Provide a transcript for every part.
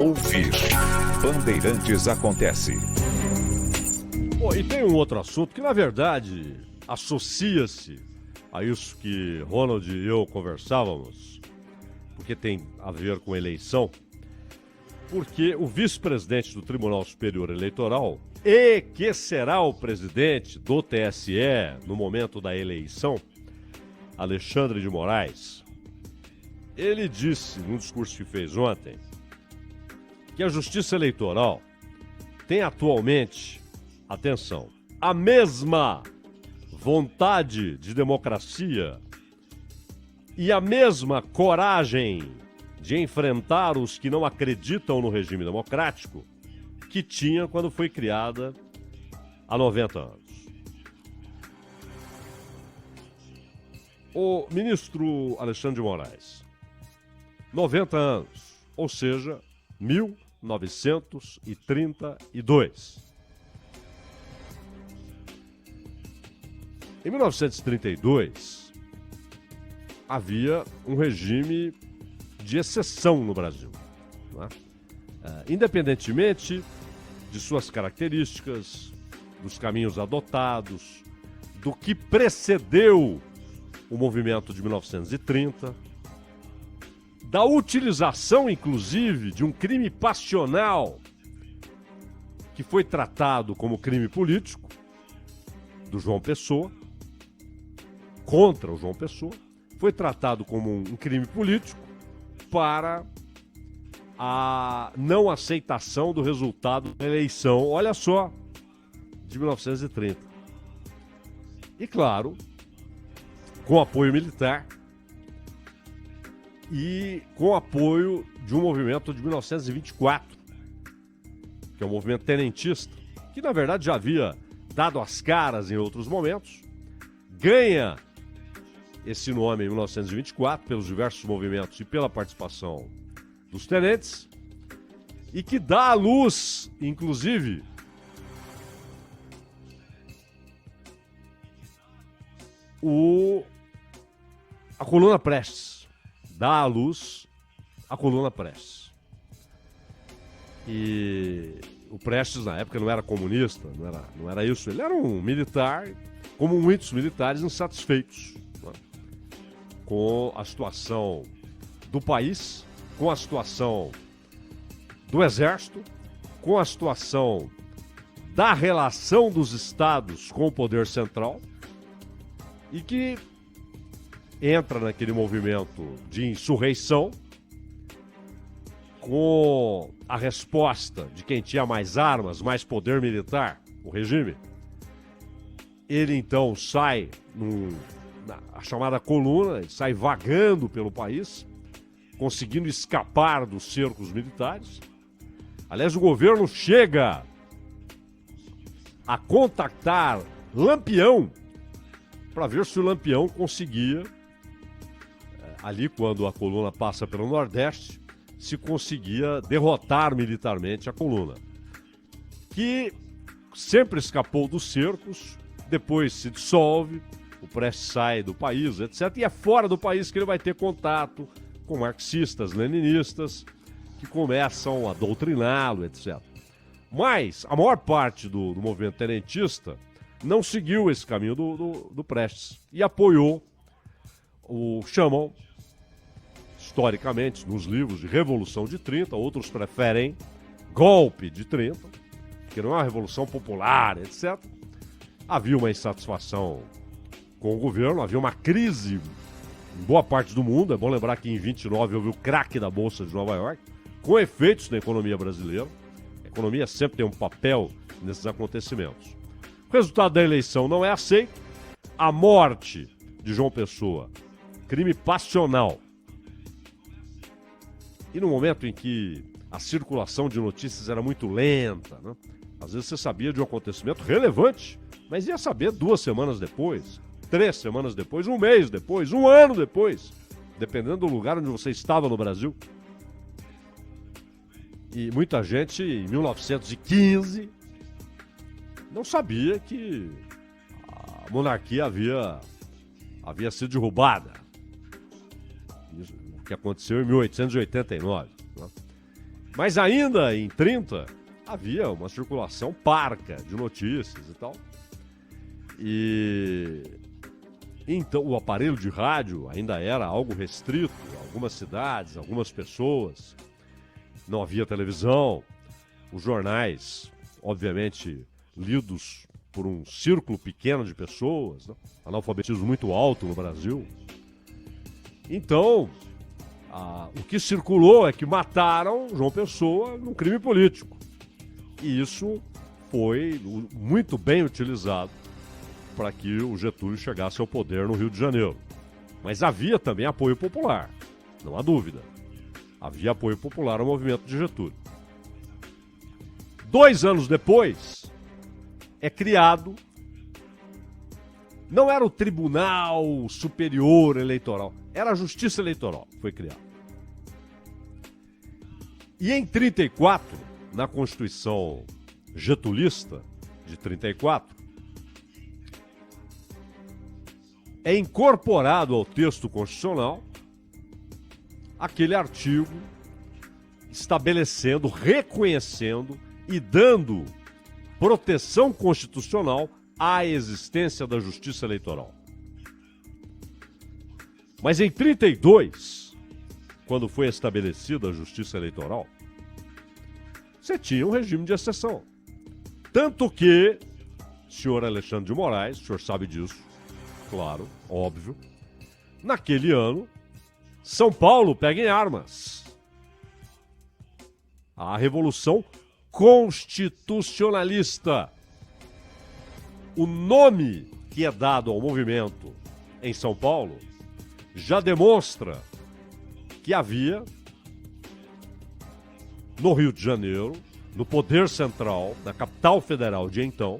Ouvir Bandeirantes acontece. Bom, e tem um outro assunto que, na verdade, associa-se a isso que Ronald e eu conversávamos, porque tem a ver com eleição, porque o vice-presidente do Tribunal Superior Eleitoral, e que será o presidente do TSE no momento da eleição, Alexandre de Moraes, ele disse, num discurso que fez ontem, que a Justiça Eleitoral tem atualmente, atenção, a mesma vontade de democracia e a mesma coragem de enfrentar os que não acreditam no regime democrático que tinha quando foi criada há 90 anos. O ministro Alexandre de Moraes, 90 anos, ou seja, 1932. Em 1932, havia um regime de exceção no Brasil, não é? Independentemente de suas características, dos caminhos adotados, do que precedeu o movimento de 1930, da utilização, inclusive, de um crime passional que foi tratado como crime político do João Pessoa, contra o João Pessoa, foi tratado como um crime político para a não aceitação do resultado da eleição, olha só, de 1930. E claro, com apoio militar e com apoio de um movimento de 1924, que é o movimento tenentista, que na verdade já havia dado as caras em outros momentos, ganha esse nome em 1924 pelos diversos movimentos e pela participação dos tenentes, e que dá à luz, inclusive, a coluna Prestes. Dá à luz a coluna Prestes. E o Prestes, na época, não era comunista, não era isso. Ele era um militar, como muitos militares, insatisfeitos, né, com a situação do país, com a situação do Exército, com a situação da relação dos estados com o poder central, e que entra naquele movimento de insurreição com a resposta de quem tinha mais armas, mais poder militar, o regime. Ele então sai na chamada coluna, ele sai vagando pelo país, conseguindo escapar dos cercos militares. Aliás, o governo chega a contactar Lampião para ver se o Lampião conseguia, ali quando a coluna passa pelo Nordeste, se conseguia derrotar militarmente a coluna, que sempre escapou dos cercos, depois se dissolve, o Prestes sai do país, etc. E é fora do país que ele vai ter contato com marxistas, leninistas, que começam a doutriná-lo, etc. Mas a maior parte do movimento tenentista não seguiu esse caminho do Prestes e apoiou chamam, historicamente, nos livros de Revolução de 30, outros preferem golpe de 30, que não é uma revolução popular, etc. Havia uma insatisfação com o governo, havia uma crise em boa parte do mundo. É bom lembrar que em 29 houve o craque da Bolsa de Nova York, com efeitos na economia brasileira. A economia sempre tem um papel nesses acontecimentos. O resultado da eleição não é aceito. A morte de João Pessoa, crime passional. E no momento em que a circulação de notícias era muito lenta, né? Às vezes você sabia de um acontecimento relevante, mas ia saber 2 semanas depois, 3 semanas depois, 1 mês depois, 1 ano depois, dependendo do lugar onde você estava no Brasil. E muita gente, em 1915, não sabia que a monarquia havia sido derrubada. O que aconteceu em 1889. Né? Mas ainda em 30, havia uma circulação parca de notícias e tal. E então o aparelho de rádio ainda era algo restrito a algumas cidades, algumas pessoas. Não havia televisão. Os jornais, obviamente, lidos por um círculo pequeno de pessoas, né? Analfabetismo muito alto no Brasil. Então, o que circulou é que mataram João Pessoa num crime político. E isso foi muito bem utilizado para que o Getúlio chegasse ao poder no Rio de Janeiro. Mas havia também apoio popular, não há dúvida. Havia apoio popular ao movimento de Getúlio. 2 anos depois, é criado, não era o Tribunal Superior Eleitoral, era a Justiça Eleitoral que foi criada. E em 34, na Constituição Getulista de 34, é incorporado ao texto constitucional aquele artigo estabelecendo, reconhecendo e dando proteção constitucional à existência da Justiça Eleitoral. Mas em 32, quando foi estabelecida a Justiça Eleitoral, você tinha um regime de exceção. Tanto que, senhor Alexandre de Moraes, o senhor sabe disso, claro, óbvio, naquele ano, São Paulo pega em armas. A Revolução Constitucionalista. O nome que é dado ao movimento em São Paulo já demonstra que havia, no Rio de Janeiro, no poder central, na capital federal de então,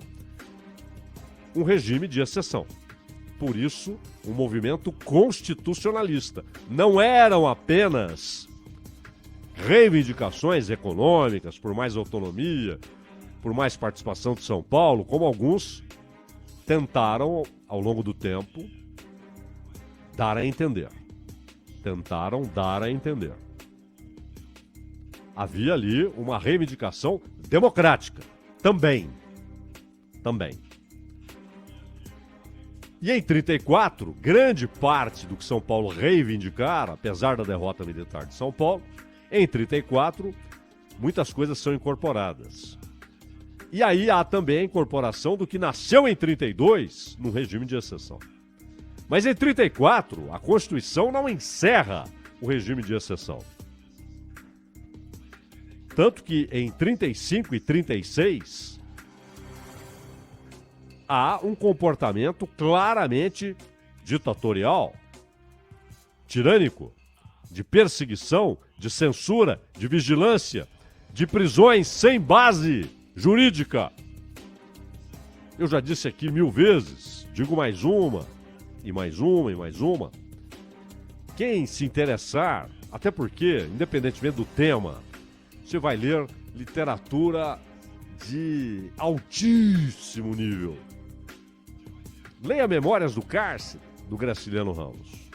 um regime de exceção. Por isso, um movimento constitucionalista. Não eram apenas reivindicações econômicas por mais autonomia, por mais participação de São Paulo, como alguns tentaram, ao longo do tempo, dar a entender. Tentaram dar a entender. Havia ali uma reivindicação democrática. Também. E em 34, grande parte do que São Paulo reivindicara, apesar da derrota militar de São Paulo, em 34, muitas coisas são incorporadas. E aí há também a incorporação do que nasceu em 32, no regime de exceção. Mas em 34, a Constituição não encerra o regime de exceção. Tanto que em 35 e 36, há um comportamento claramente ditatorial, tirânico, de perseguição, de censura, de vigilância, de prisões sem base jurídica. Eu já disse aqui 1000 vezes, digo mais uma, e mais uma, e mais uma. Quem se interessar, até porque, independentemente do tema, você vai ler literatura de altíssimo nível. Leia Memórias do Cárcere, do Graciliano Ramos.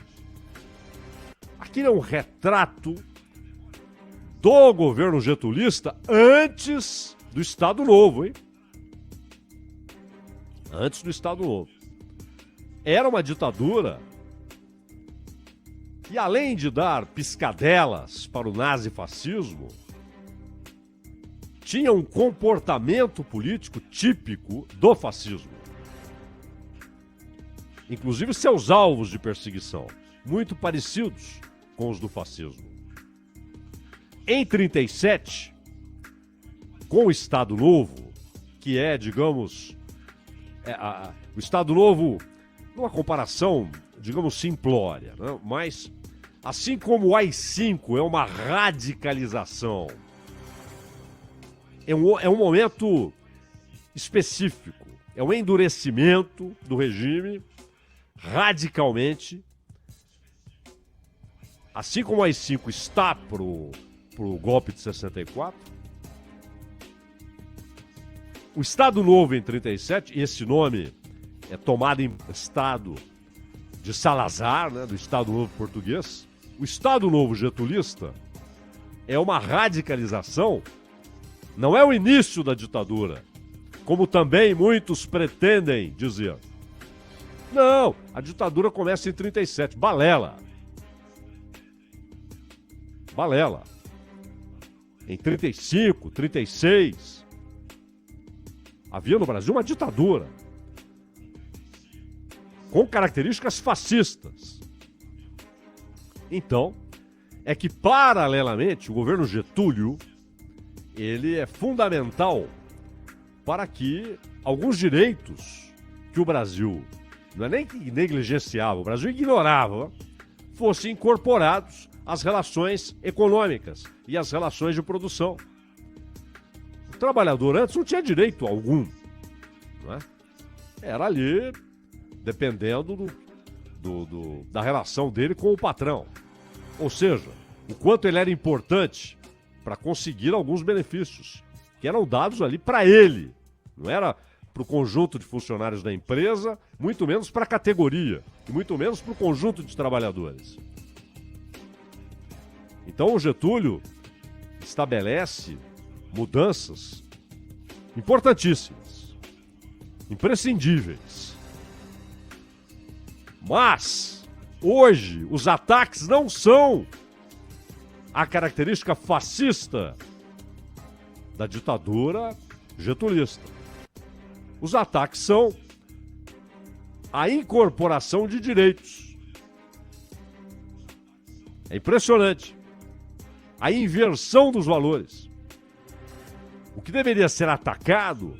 Aquilo é um retrato do governo getulista antes do Estado Novo, hein? Antes do Estado Novo. Era uma ditadura que, além de dar piscadelas para o nazifascismo, tinha um comportamento político típico do fascismo. Inclusive seus alvos de perseguição, muito parecidos com os do fascismo. Em 37, com o Estado Novo, que é, digamos, o Estado Novo, numa comparação, digamos, simplória, né? Mas, assim como o AI-5 é uma radicalização, é um momento específico, é um endurecimento do regime radicalmente. Assim como o AI-5 está pro golpe de 64, o Estado Novo em 37, esse nome é tomado em Estado de Salazar, né, do Estado Novo português, o Estado Novo getulista é uma radicalização, não é o início da ditadura, como também muitos pretendem dizer. Não, a ditadura começa em 37, balela. Balela. Em 35, 36, havia no Brasil uma ditadura com características fascistas. Então, é que paralelamente o governo Getúlio, ele é fundamental para que alguns direitos que o Brasil, não é nem que negligenciava, o Brasil ignorava, fossem incorporados às relações econômicas e às relações de produção. O trabalhador antes não tinha direito algum, não é? Era ali, dependendo da relação dele com o patrão. Ou seja, o quanto ele era importante para conseguir alguns benefícios que eram dados ali para ele. Não era para o conjunto de funcionários da empresa, muito menos para a categoria, e muito menos para o conjunto de trabalhadores. Então o Getúlio estabelece mudanças importantíssimas, imprescindíveis. Mas, hoje, os ataques não são a característica fascista da ditadura getulista. Os ataques são a incorporação de direitos. É impressionante. A inversão dos valores. O que deveria ser atacado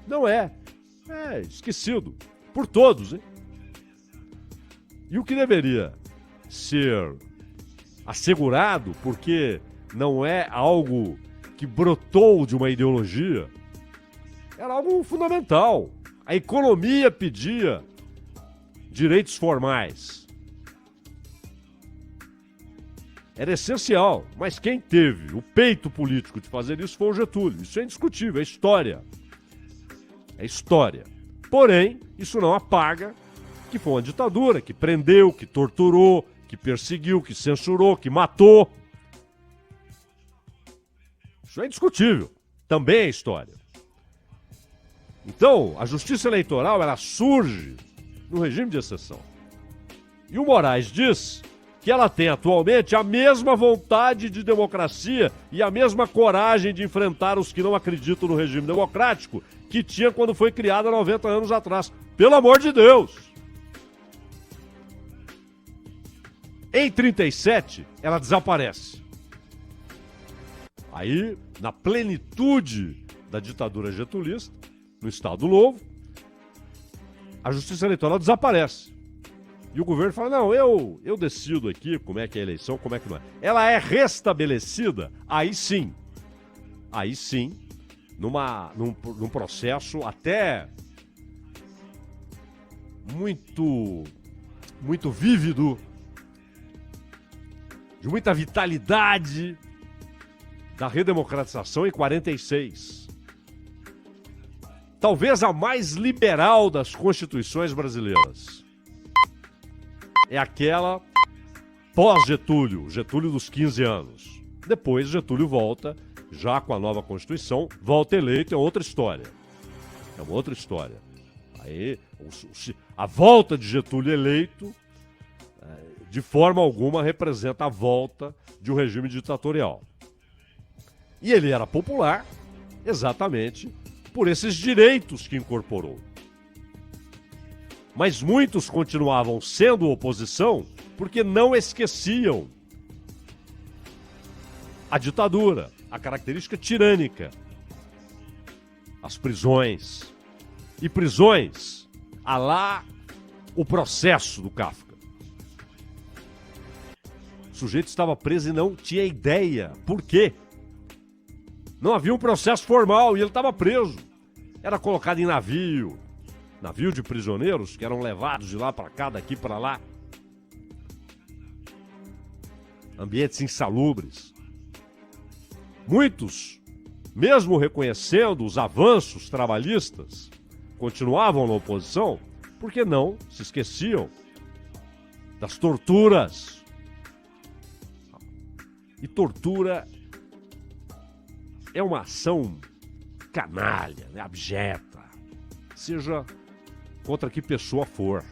não é. É esquecido por todos, hein? E o que deveria ser assegurado, porque não é algo que brotou de uma ideologia, era algo fundamental. A economia pedia direitos formais. Era essencial, mas quem teve o peito político de fazer isso foi o Getúlio. Isso é indiscutível, é história. É história. Porém, isso não apaga que foi uma ditadura, que prendeu, que torturou, que perseguiu, que censurou, que matou. Isso é indiscutível. Também é história. Então, a justiça eleitoral, ela surge no regime de exceção. E o Moraes diz que ela tem atualmente a mesma vontade de democracia e a mesma coragem de enfrentar os que não acreditam no regime democrático que tinha quando foi criada 90 anos atrás. Pelo amor de Deus! Em 37, ela desaparece. Aí, na plenitude da ditadura getulista, no Estado Novo, a justiça eleitoral desaparece. E o governo fala, não, eu decido aqui como é que é a eleição, como é que não é. Ela é restabelecida, aí sim, num processo até muito vívido, de muita vitalidade da redemocratização em 46. Talvez a mais liberal das constituições brasileiras. É aquela pós-Getúlio, Getúlio dos 15 anos. Depois Getúlio volta, já com a nova Constituição, volta eleito, é outra história. É uma outra história. Aí, a volta de Getúlio eleito, de forma alguma, representa a volta de um regime ditatorial. E ele era popular, exatamente, por esses direitos que incorporou. Mas muitos continuavam sendo oposição porque não esqueciam a ditadura, a característica tirânica, as prisões. E prisões, à lá o processo do Kafka. O sujeito estava preso e não tinha ideia. Por quê? Não havia um processo formal e ele estava preso. Era colocado em navio de prisioneiros que eram levados de lá para cá, daqui para lá. Ambientes insalubres. Muitos, mesmo reconhecendo os avanços trabalhistas, continuavam na oposição porque não se esqueciam das torturas. E tortura é uma ação canalha, né, abjeta, seja contra que pessoa for.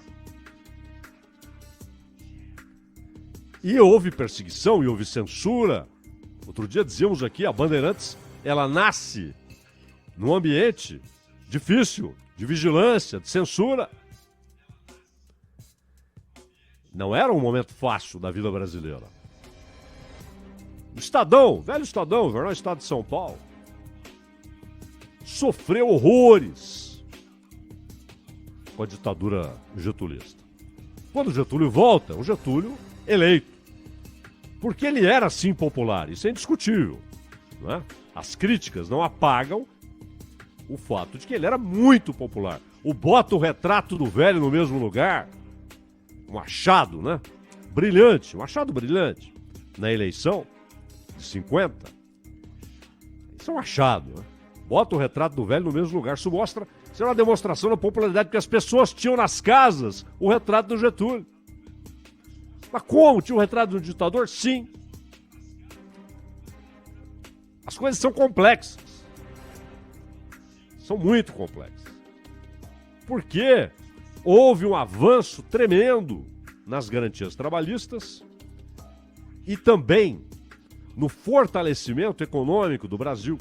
E houve perseguição e houve censura. Outro dia dizíamos aqui, a Bandeirantes, ela nasce num ambiente difícil, de vigilância, de censura. Não era um momento fácil da vida brasileira. O Estadão, velho Estadão, o Jornal Estado de São Paulo, sofreu horrores com a ditadura getulista. Quando o Getúlio volta, o Getúlio eleito. Porque ele era, sim, popular, isso é indiscutível. Não é? As críticas não apagam o fato de que ele era muito popular. O bota o retrato do velho no mesmo lugar, um achado, né? Brilhante, um achado brilhante na eleição de 50. Isso é um achado, né? Bota o retrato do velho no mesmo lugar. Isso mostra, isso é uma demonstração da popularidade, porque as pessoas tinham nas casas o retrato do Getúlio. Mas como? Tinha o retrato do ditador? Sim. As coisas são complexas. São muito complexas. Porque houve um avanço tremendo nas garantias trabalhistas e também no fortalecimento econômico do Brasil.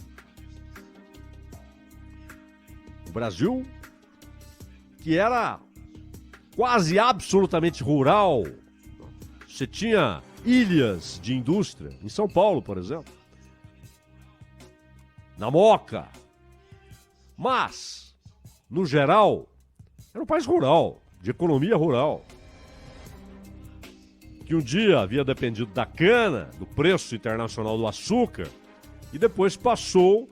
O Brasil, que era quase absolutamente rural. Você tinha ilhas de indústria, em São Paulo, por exemplo. Na Moca. Mas, no geral, era um país rural, de economia rural. Que um dia havia dependido da cana, do preço internacional do açúcar, e depois passou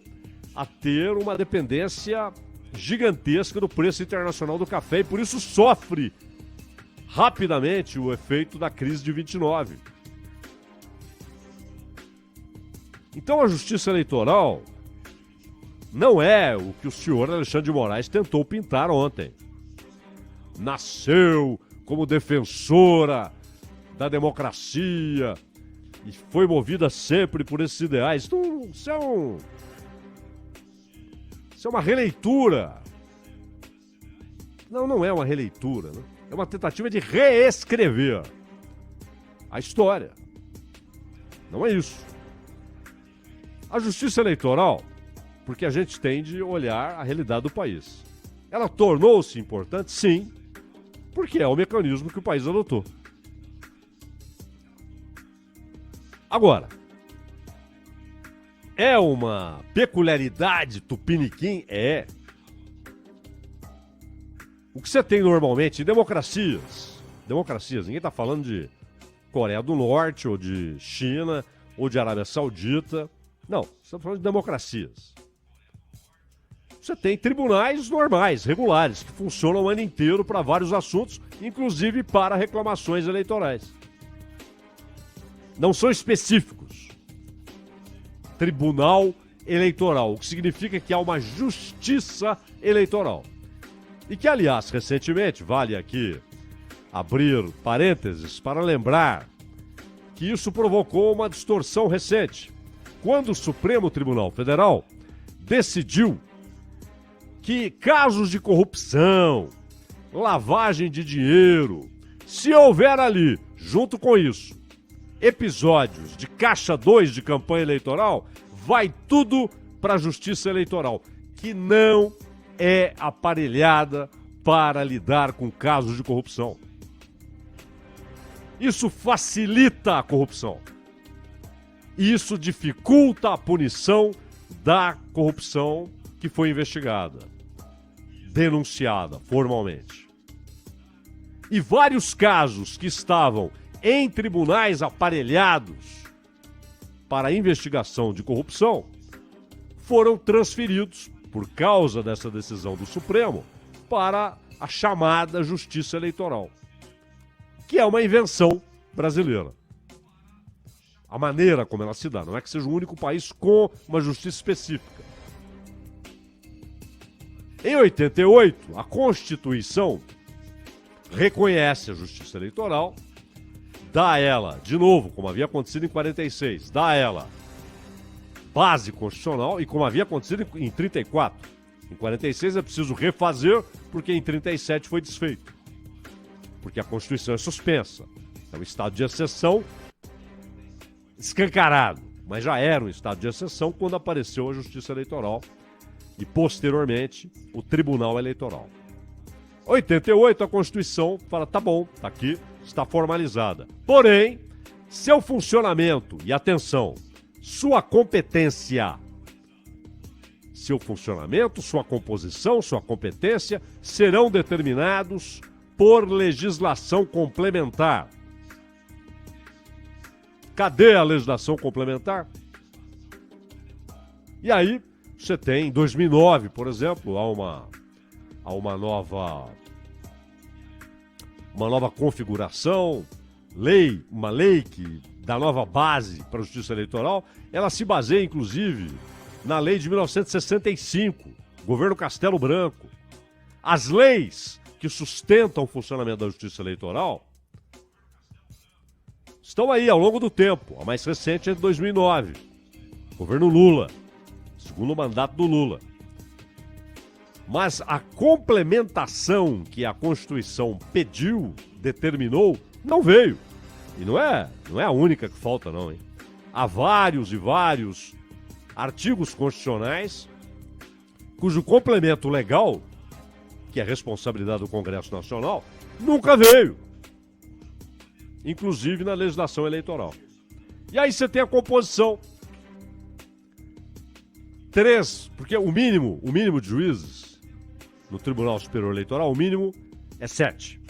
a ter uma dependência gigantesca do preço internacional do café, e por isso sofre rapidamente o efeito da crise de 29. Então a justiça eleitoral não é o que o senhor Alexandre de Moraes tentou pintar ontem. Nasceu como defensora da democracia e foi movida sempre por esses ideais. Isso é uma releitura. Não é uma releitura, né? É uma tentativa de reescrever a história. Não é isso. A justiça eleitoral, porque a gente tem de olhar a realidade do país. Ela tornou-se importante, sim, porque é o mecanismo que o país adotou. Agora, é uma peculiaridade tupiniquim? É. O que você tem normalmente em democracias, ninguém está falando de Coreia do Norte, ou de China, ou de Arábia Saudita. Não, você está falando de democracias. Você tem tribunais normais, regulares, que funcionam o ano inteiro para vários assuntos, inclusive para reclamações eleitorais. Não são específicos. Tribunal Eleitoral, o que significa que há uma justiça eleitoral. E que, aliás, recentemente, vale aqui abrir parênteses para lembrar que isso provocou uma distorção recente. Quando o Supremo Tribunal Federal decidiu que casos de corrupção, lavagem de dinheiro, se houver ali, junto com isso, episódios de caixa 2 de campanha eleitoral, vai tudo para a Justiça Eleitoral, que não é aparelhada para lidar com casos de corrupção. Isso facilita a corrupção. Isso dificulta a punição da corrupção que foi investigada, denunciada formalmente. E vários casos que estavam em tribunais aparelhados para investigação de corrupção foram transferidos, por causa dessa decisão do Supremo, para a chamada Justiça Eleitoral, que é uma invenção brasileira. A maneira como ela se dá, não é que seja o único país com uma justiça específica. Em 88, a Constituição reconhece a Justiça Eleitoral, dá a ela, de novo, como havia acontecido em 46, dá a ela base constitucional e como havia acontecido em 34. Em 46 é preciso refazer porque em 37 foi desfeito. Porque a Constituição é suspensa. É um estado de exceção escancarado, mas já era um estado de exceção quando apareceu a Justiça Eleitoral e, posteriormente, o Tribunal Eleitoral. 88, a Constituição fala, tá bom, tá aqui, está formalizada. Porém, seu funcionamento, e atenção, sua competência, seu funcionamento, sua composição, sua competência serão determinados por legislação complementar. Cadê a legislação complementar? E aí, você tem, em 2009, por exemplo, há uma nova configuração, uma lei que da nova base para a Justiça Eleitoral, ela se baseia, inclusive, na lei de 1965, governo Castelo Branco. As leis que sustentam o funcionamento da Justiça Eleitoral estão aí ao longo do tempo. A mais recente é de 2009, governo Lula, segundo mandato do Lula. Mas a complementação que a Constituição pediu, determinou, não veio. E não é a única que falta, não, hein? Há vários e vários artigos constitucionais cujo complemento legal, que é responsabilidade do Congresso Nacional, nunca veio. Inclusive na legislação eleitoral. E aí você tem a composição. 3, porque o mínimo de juízes no Tribunal Superior Eleitoral, o mínimo é 7.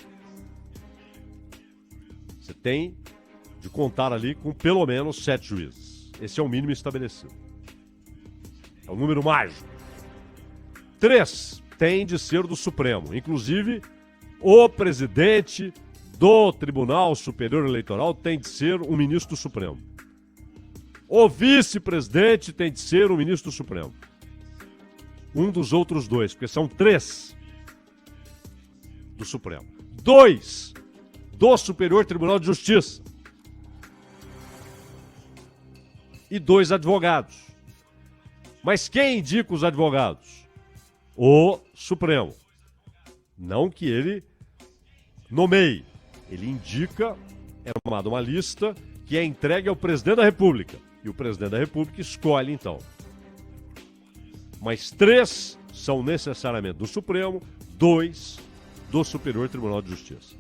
Você tem de contar ali com pelo menos 7 juízes. Esse é o mínimo estabelecido. É o número mágico. 3 tem de ser do Supremo. Inclusive, o presidente do Tribunal Superior Eleitoral tem de ser um ministro do Supremo. O vice-presidente tem de ser um ministro do Supremo. Um dos outros 2, porque são 3 do Supremo. 2 do Superior Tribunal de Justiça. E 2 advogados. Mas quem indica os advogados? O Supremo. Não que ele nomeie. Ele indica, é formada uma lista que é entregue ao presidente da República. E o presidente da República escolhe, então. Mas 3 são necessariamente do Supremo, 2 do Superior Tribunal de Justiça.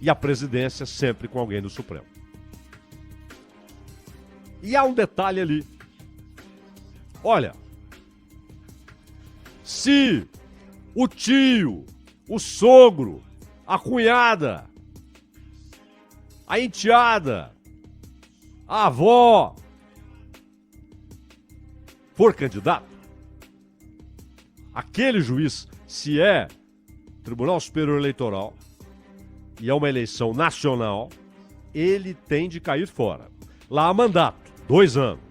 E a presidência sempre com alguém do Supremo. E há um detalhe ali. Olha, se o tio, o sogro, a cunhada, a enteada, a avó for candidato, aquele juiz, se é Tribunal Superior Eleitoral e é uma eleição nacional, ele tem de cair fora. Lá há mandato, 2 anos.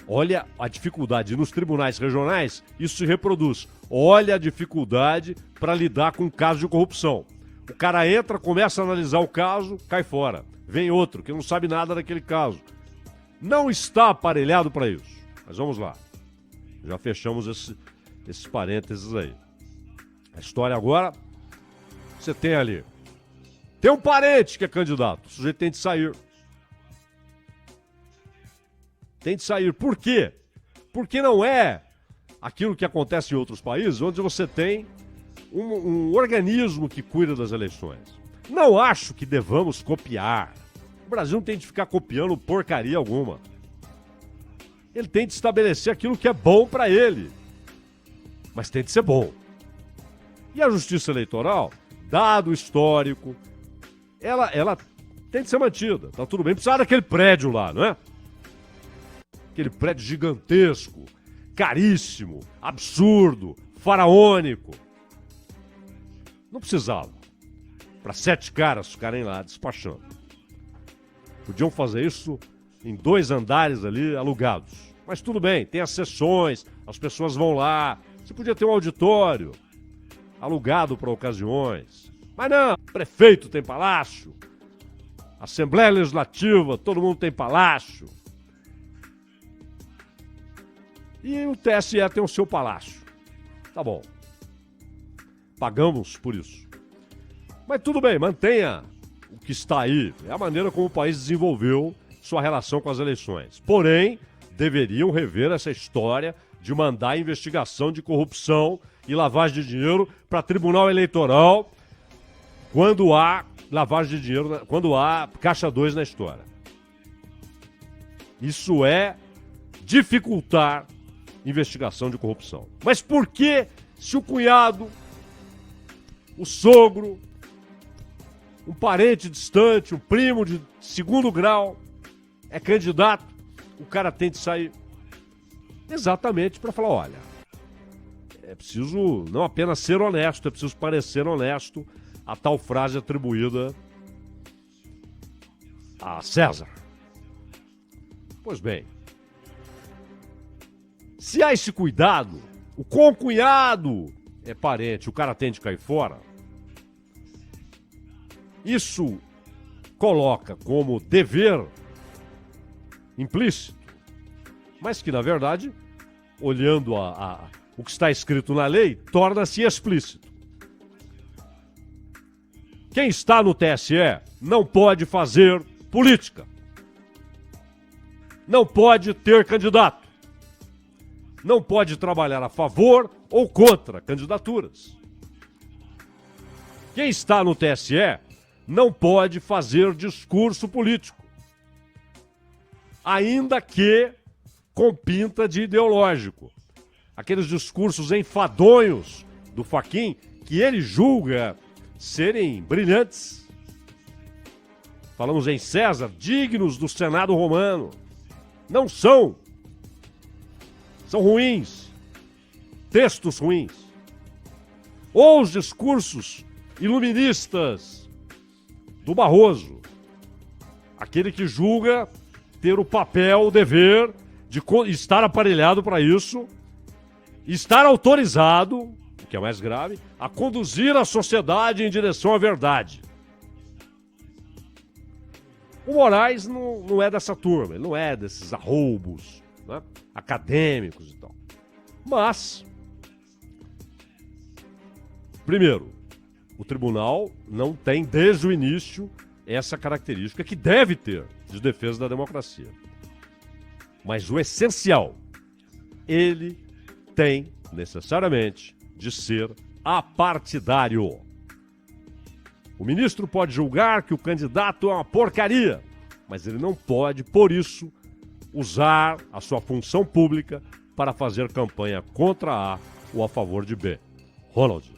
Olha a dificuldade. Nos tribunais regionais, isso se reproduz. Olha a dificuldade para lidar com um caso de corrupção. O cara entra, começa a analisar o caso, cai fora. Vem outro que não sabe nada daquele caso. Não está aparelhado para isso. Mas vamos lá. Já fechamos esses parênteses aí. A história agora, você tem ali. Tem um parente que é candidato. O sujeito tem de sair. Tem de sair. Por quê? Porque não é aquilo que acontece em outros países, onde você tem um organismo que cuida das eleições. Não acho que devamos copiar. O Brasil não tem de ficar copiando porcaria alguma. Ele tem de estabelecer aquilo que é bom para ele. Mas tem de ser bom. E a Justiça Eleitoral, dado o histórico, ela tem de ser mantida. Tá tudo bem. Precisa daquele prédio lá, não é? Aquele prédio gigantesco, caríssimo, absurdo, faraônico. Não precisava. Para 7 caras ficarem lá despachando. Podiam fazer isso em 2 andares ali alugados. Mas tudo bem, tem as sessões, as pessoas vão lá. Você podia ter um auditório alugado para ocasiões. Mas não, prefeito tem palácio, Assembleia Legislativa, todo mundo tem palácio. E o TSE tem o seu palácio. Tá bom. Pagamos por isso. Mas tudo bem, mantenha o que está aí. É a maneira como o país desenvolveu sua relação com as eleições. Porém, deveriam rever essa história de mandar investigação de corrupção e lavagem de dinheiro para Tribunal Eleitoral quando há lavagem de dinheiro, quando há caixa 2 na história. Isso é dificultar investigação de corrupção. Mas por que, se o cunhado, o sogro, um parente distante, um primo de segundo grau é candidato, o cara tem de sair exatamente para falar, olha, é preciso não apenas ser honesto, é preciso parecer honesto, a tal frase atribuída a César. Pois bem, se há esse cuidado, o concunhado é parente, o cara tem de cair fora, isso coloca como dever implícito, mas que, na verdade, olhando o que está escrito na lei, torna-se explícito. Quem está no TSE não pode fazer política. Não pode ter candidato. Não pode trabalhar a favor ou contra candidaturas. Quem está no TSE não pode fazer discurso político, ainda que com pinta de ideológico. Aqueles discursos enfadonhos do Fachin, que ele julga serem brilhantes. Falamos em César, dignos do Senado romano. Não são. São ruins. Textos ruins. Ou os discursos iluministas do Barroso. Aquele que julga ter o papel, o dever de estar aparelhado para isso, estar autorizado, o que é mais grave, a conduzir a sociedade em direção à verdade. O Moraes não é dessa turma, ele não é desses arroubos, né, acadêmicos e tal. Mas, primeiro, o tribunal não tem desde o início essa característica que deve ter de defesa da democracia. Mas o essencial, ele tem necessariamente de ser apartidário. O ministro pode julgar que o candidato é uma porcaria, mas ele não pode, por isso, usar a sua função pública para fazer campanha contra A ou a favor de B. Ronald.